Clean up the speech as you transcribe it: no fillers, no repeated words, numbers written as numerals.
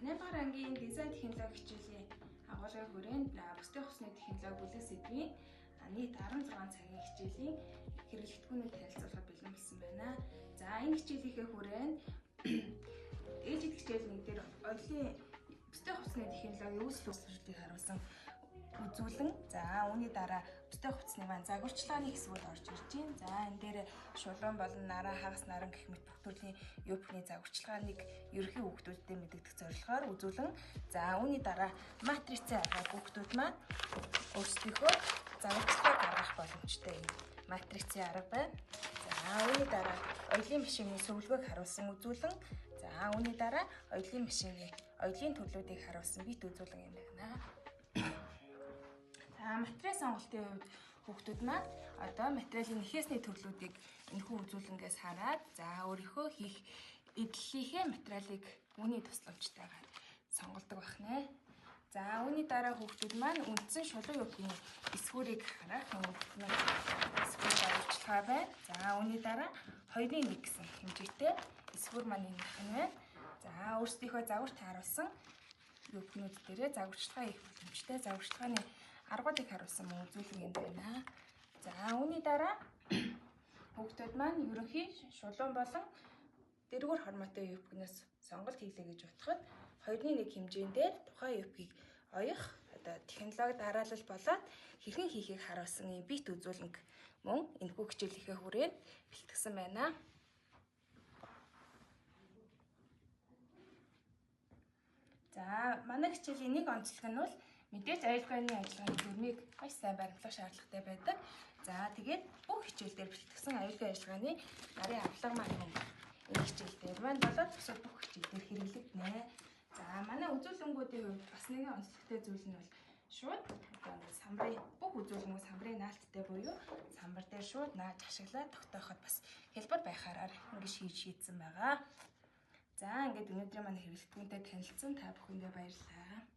8 ангийн дизайн технологи хичээлийн агуулгын хүрээнд бүстэй хувцсны технологи бүлэг сэдвийн нийт 16 цагийн хичээлийн хэрэглэгдэхүүнийг танилцуулахад бэлэн болсон байна. За энэ хичээлийнхээ хүрээнд ээлжид хичээл 1 дээр ойлын бүстэй хувцсны технологийн үүсэл үүсвэрлэлийг харуулсан үзүүлэн за үүний дараа бүстэй хувцсны маань загварчлагын хэсгүүд орж ирж байна. За энэ дээр шулуун болон нараа хагас наран гэх мэт бүх төрлийн юу бүхний загварчлагыг ерөнхий хүүхдүүдэд мэдэгдэх зорилгоор үзүүлэн за үүний дараа матрицын аргаар хүүхдүүд маань өөрсдийнхөө загварчлагыг гаргах боломжтой юм матрицын арга байна. За үүний дараа ойлын машины сөвлөгөөг харуулсан үзүүлэн за үүний дараа ойлын машины ойлын төрлүүдийг харуулсан бит үзүүлэн юм байна. Материал сонголтын хувьд хүүхдүүд маань одоо материалын нэхээсний төрлүүдийг энэхүү үзүүлэнгээс хараад за өөрийнхөө хийх эдлэлийнхээ материалыг үүний тусламжтайгаар сонголдог байна. За үүний дараа хүүхдүүд маань үндсэн шулуун юугийн эсвүүрийг харах эсвүүр баримтчилгаа байна. За үүний дараа 2-1 гэсэн хэмжээтэй эсвүүр маань энэ байна. За өөрсдийнхөө загварт харуулсан юугнүүд дээрээ загварчилгаа хийх боломжтой загварчилгааны аргуудыг харуулсан мөн үзүүлэг юм байна. За үүний дараа хүүхдүүд маань ерөнхий шулуун болон дэргүүр форматын юпгнээс сонголт хийлээ гэж бодоход 2-1 хэмжээндээр тухайн юпгийг оёх одоо технологи дараалал болоод хэрхэн хийхийг харуулсан юм бит үзүүлэг мөн энэхүү хичээлийнхээ хүрээнд бэлтгэсэн байна. За манай хичээлийн нэг онцлог нь бол мэдээж аюулгүйн ажиллагааны дүрмийг маш сайн баримтлах шаардлагатай байдаг. За тэгээд бүх хичээлдээр бэлтгэсэн аюулгүй ажиллагааны нарын авлага маань энэ хичээлдээр маань болоод бусад бүх хичээлдээр хэрэглэгдэнэ. За манай үзүүлэнгүүдийн хувьд бас нэгэн онцлогтой зүйл нь бол шууд одоо самбарын бүх үзүүлэнгүүд самбарын наалттай буюу самбар дээр шууд нааж ашиглаад тогтооход бас хялбар байхаараар ингэж шийдсэн байгаа. За ингээд өнөөдрийн манай хэрэглэгдэхүүнтэй танилцсан та бүхэндээ баярлалаа.